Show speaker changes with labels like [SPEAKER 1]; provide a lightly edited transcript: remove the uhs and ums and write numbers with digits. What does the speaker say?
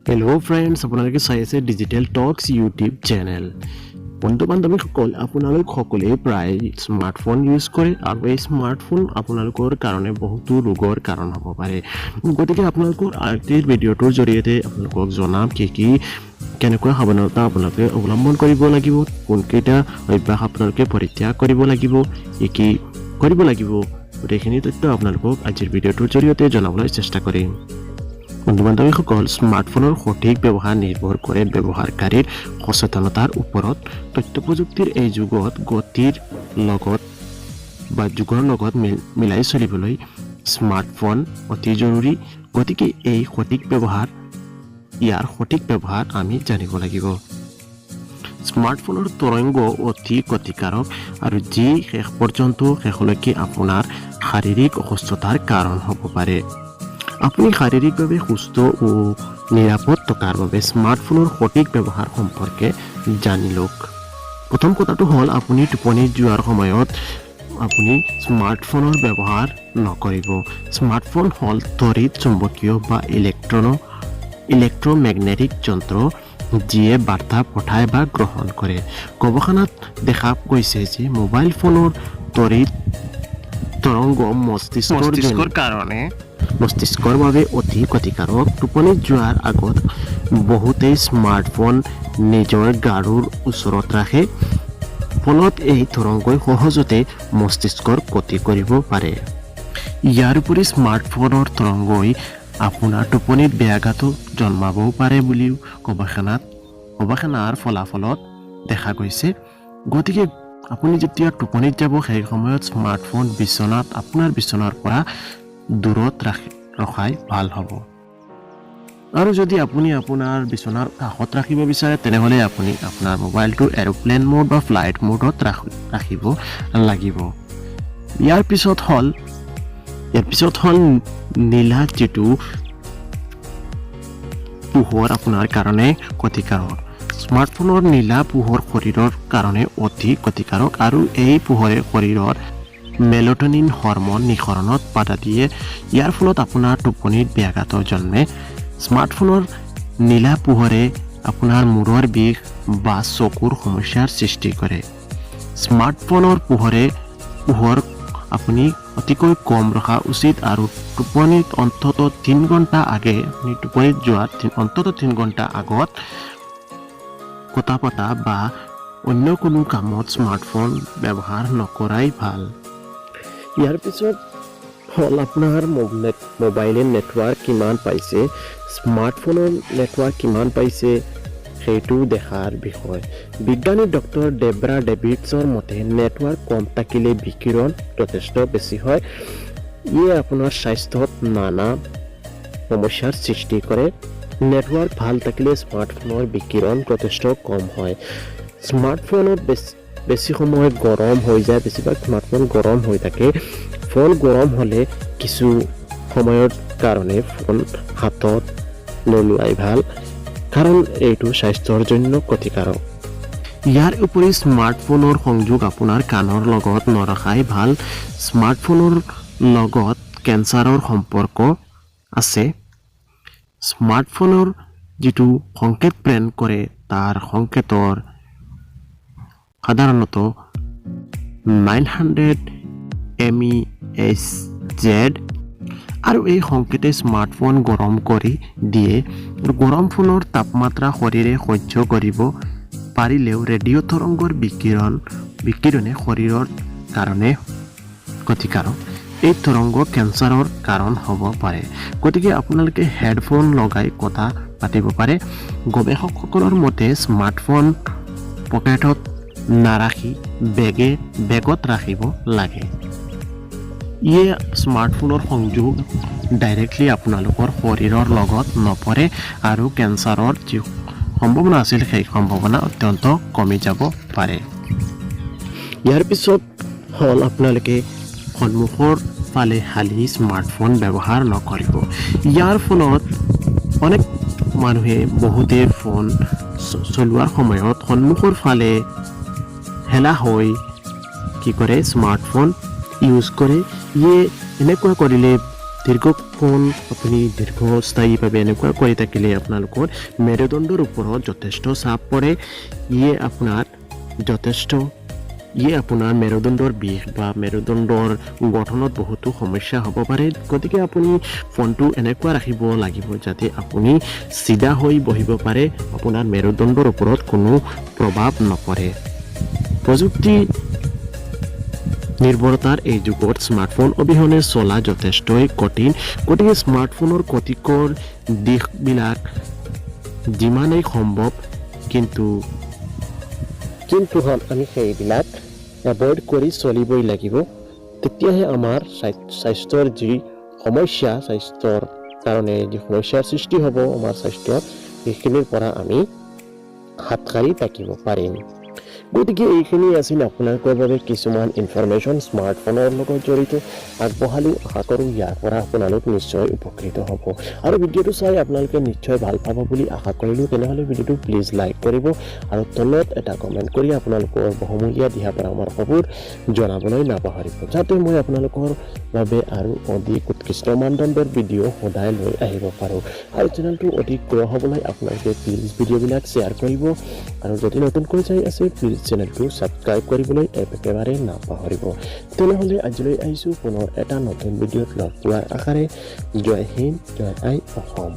[SPEAKER 1] Hello' friends, আপোনালোকে চাই আছে ডিজিটেল টক্স ইউটিউব চেনেল। বন্ধু বান্ধৱীসকল, আপোনালোক সকলোৱে প্ৰায় স্মাৰ্টফোন ইউজ কৰে আৰু এই স্মাৰ্টফোন আপোনালোকৰ কাৰণে বহুতো ৰোগৰ কাৰণ হ'ব পাৰে। গতিকে আপোনালোকৰ আজিৰ ভিডিঅ'টোৰ জৰিয়তে আপোনালোকক জনাম কেনেকুৱা সাৱধানতা আপোনালোকে অৱলম্বন কৰিব লাগিব, কোনকেইটা অভ্যাস আপোনালোকে পৰিত্যাগ কৰিব লাগিব, কি কৰিব লাগিব, গোটেইখিনি তথ্য আপোনালোকক আজিৰ ভিডিঅ'টোৰ জৰিয়তে জনাবলৈ চেষ্টা কৰিম। বন্ধু বান্ধৱীসকল, স্মাৰ্টফোনৰ সঠিক ব্যৱহাৰ নিৰ্ভৰ কৰে ব্যৱহাৰকাৰীৰ সচেতনতাৰ ওপৰত। তথ্য প্ৰযুক্তিৰ এই যুগত যুগৰ লগত মিলাই চলিবলৈ স্মাৰ্টফোন অতি জৰুৰী। গতিকে ইয়াৰ সঠিক ব্যৱহাৰ আমি জানিব লাগিব। স্মাৰ্টফোনৰ তৰংগ অতি ক্ষতিকাৰক আৰু যি শেষলৈকে আপোনাৰ শাৰীৰিক অসুস্থতাৰ কাৰণ হ'ব পাৰে। আপুনি শাৰীৰিকভাৱে সুস্থ ও নিৰাপদ থকাৰ বাবে স্মাৰ্টফোনৰ সঠিক ব্যৱহাৰ সম্পৰ্কে জানি লওক। প্ৰথম কথাটো হ'ল, আপুনি টোপনি যোৱাৰ সময়ত আপুনি স্মাৰ্টফোনৰ ব্যৱহাৰ নকৰিব। স্মাৰ্টফোন হ'ল তড়িৎ চুম্বকীয় বা ইলেক্ট্ৰমেগনেটিক যন্ত্ৰ, যিয়ে বাৰ্তা পঠায় বা গ্ৰহণ কৰে। গৱেষণাত দেখা গৈছে যে মোবাইল ফোনৰ তড়িৎ তৰংগ মস্তিষ্কৰ বাবে অতি ক্ষতিকাৰক। টোপনি যোৱাৰ আগত বহুতেই স্মাৰ্টফোন নিজৰ গাৰুৰ ওচৰত ৰাখে, ফলত এই তৰংগই সহজতে মস্তিষ্কৰ ক্ষতি কৰিব পাৰে। ইয়াৰ উপৰি স্মাৰ্টফোনৰ তৰংগই আপোনাৰ টোপনিত ব্যাঘাতো জন্মাবও পাৰে বুলিও গৱেষণাৰ ফলাফলত দেখা গৈছে। গতিকে আপুনি যেতিয়া টোপনিত যাব, সেই সময়ত স্মাৰ্টফোন আপোনাৰ বিচনাৰ পৰা দূৰত ৰখাই ভাল হ'ব। আৰু যদি আপুনি আপোনাৰ বিচনাৰ কাষত ৰাখিব বিচাৰে, তেনেহ'লে আপুনি আপোনাৰ মোবাইলটো এৰোপ্লেন মোড বা ফ্লাইট মোডত ৰাখিব লাগিব। ইয়াৰ পিছত হ'ল নীলা, যিটো পোহৰ আপোনাৰ কাৰণে ক্ষতিকাৰক। স্মাৰ্টফোনৰ নীলা পোহৰ শৰীৰৰ কাৰণে অতি ক্ষতিকাৰক আৰু এই পোহৰে শৰীৰৰ মেলাটনিন হৰম'ন নিঃসৰণত বাধা দিয়ে। ইয়াৰ ফলত আপোনাৰ টোপনিত ব্যাঘাত জন্মে। স্মাৰ্টফোনৰ নীলা পোহৰে আপোনাৰ মূৰৰ বিষ বা চকুৰ সমস্যাৰ সৃষ্টি কৰে। স্মাৰ্টফোনৰ পোহৰ আপুনি অতিকৈ কম ৰখা উচিত আৰু টোপনিত অন্ততঃ 3 ঘণ্টা আগত কথা পতা বা অন্য কোনো কামত স্মাৰ্টফোন ব্যৱহাৰ নকৰাই ভাল। ইয়াৰ পিছত হ'ল আপোনাৰ মোবাইলে নেটৱৰ্ক কিমান পাইছে, স্মাৰ্টফোনৰ নেটৱৰ্ক কিমান পাইছে সেইটো দেখাৰ বিষয়। বিজ্ঞানী ডক্টৰ ডেব্ৰা ডেভিডছৰ মতে, নেটৱৰ্ক কম থাকিলে বিকিৰণ যথেষ্ট বেছি হয়। ইয়ে আপোনাৰ স্বাস্থ্যত নানা সমস্যাৰ সৃষ্টি কৰে। নেটৱৰ্ক ভাল থাকিলে স্মাৰ্টফোনৰ বিকিৰণ যথেষ্ট কম হয়। স্মাৰ্টফোনত বেছি সময় গৰম হৈ যায়, বেছিভাগ স্মাৰ্টফোন গৰম হৈ থাকে। ফোন গৰম হ'লে কিছু সময়ৰ কাৰণে ফোন হাতত নোলোৱাই ভাল, কাৰণ এইটো স্বাস্থ্যৰ জন্য ক্ষতিকাৰক। ইয়াৰ উপৰি স্মাৰ্টফোনৰ সংযোগ আপোনাৰ কাণৰ লগত নৰখাই ভাল। স্মাৰ্টফোনৰ লগত কেঞ্চাৰৰ সম্পৰ্ক আছে। স্মাৰ্টফোনৰ যিটো সংকেত প্ৰেৰণ কৰে, তাৰ সংকেতৰ সাধাৰণত 900 MHz আৰু এই সংকেতে স্মাৰ্টফোন গৰম কৰি দিয়ে। গৰম ফোনৰ তাপমাত্ৰা শৰীৰে সহ্য কৰিব পাৰিলেও ৰেডিঅ' তৰংগৰ বিকিৰণে শৰীৰৰ কাৰণে ক্ষতিকাৰক। এই তৰংগ কেঞ্চাৰৰ কাৰণ হ'ব পাৰে। গতিকে আপোনালোকে হেডফোন লগাই কথা পাতিব পাৰে। গৱেষকসকলৰ মতে, স্মাৰ্টফোন পকেটত নাৰাখি বেগত ৰাখিব লাগে। ইয়ে স্মাৰ্টফোনৰ সংযোগ ডাইৰেক্টলি আপোনালোকৰ শৰীৰৰ লগত নপৰে আৰু কেঞ্চাৰৰ যি সম্ভাৱনা আছিল, সেই সম্ভাৱনা অত্যন্ত কমি যাব পাৰে। ইয়াৰ পিছত হ'ল আপোনালোকে সন্মুখৰ ফালে হালি স্মাৰ্টফোন ব্যৱহাৰ নকৰিব। ইয়াৰ ফলত অনেক মানুহে বহুতে ফোন চলোৱাৰ সময়ত সন্মুখৰ ফালে হেলা হৈ স্মাৰ্টফোন ইউজ কৰে। এনেকুৱা কৰিলে দীৰ্ঘক্ষণ আপুনি দীৰ্ঘস্থায়ীভাৱে এনেকুৱা কৰি থাকিলে আপোনালোকৰ মেৰুদণ্ডৰ ওপৰত যথেষ্ট চাপ পৰে। ইয়ে আপোনাৰ মেৰুদণ্ডৰ বিষ বা মেৰুদণ্ডৰ গঠনত বহুতো সমস্যা হ'ব পাৰে। গতিকে আপুনি ফোনটো এনেকুৱা ৰাখিব লাগিব যাতে আপুনি চিধা হৈ বহিব পাৰে, আপোনাৰ মেৰুদণ্ডৰ ওপৰত কোনো প্ৰভাৱ নপৰে। প্ৰযুক্তি নিৰ্ভৰতাৰ এই যুগত স্মাৰ্টফোন অবিহনে চলা যথেষ্টই কঠিন। গতিকে স্মাৰ্টফোনৰ ক্ষতিকৰ দিশবিলাক যিমানেই সম্ভৱ কিন্তু আমি সেইবিলাক এভইড কৰি চলিবই লাগিব। তেতিয়াহে আমাৰ স্বাস্থ্যৰ যি স্বাস্থ্যৰ কাৰণে যি সমস্যাৰ সৃষ্টি হ'ব আমাৰ স্বাস্থ্যত, সেইখিনিৰ পৰা আমি হাত সাৰি থাকিব পাৰিম। গতিকে এইখিনি আছিল আপোনালোকৰ বাবে কিছুমান ইনফৰমেশ্যন স্মাৰ্টফোনৰ লগত জড়িত আগবঢ়ালোঁ। আশা কৰোঁ ইয়াৰ পৰা আপোনালোক নিশ্চয় উপকৃত হ'ব আৰু ভিডিঅ'টো চাই আপোনালোকে নিশ্চয় ভাল পাব বুলি আশা কৰিলোঁ। তেনেহ'লে ভিডিঅ'টো প্লিজ লাইক কৰিব আৰু তলত এটা কমেণ্ট কৰি আপোনালোকৰ বহুমূলীয়া দিহা পৰামৰ্শবোৰ জনাবলৈ নাপাহৰিব, যাতে মই আপোনালোকৰ বাবে আৰু অধিক উৎকৃষ্ট মানদণ্ডৰ ভিডিঅ' সদায় লৈ আহিব পাৰোঁ। আৰু চেনেলটো অধিক গ্ৰ' হ'বলৈ আপোনালোকে প্লিজ ভিডিঅ'বিলাক শ্বেয়াৰ কৰিব আৰু যদি নতুনকৈ চাই আছে প্লিজ চেনেলটো ছাবস্ক্ৰাইব কৰিবলৈ একেবাৰে নাপাহৰিব। তেনেহ'লে আজিলৈ আহিছোঁ পুনৰ এটা নতুন ভিডিঅ'ত লগ পোৱাৰ আশাৰে। জয় হিন্দ, জয় আই অসম।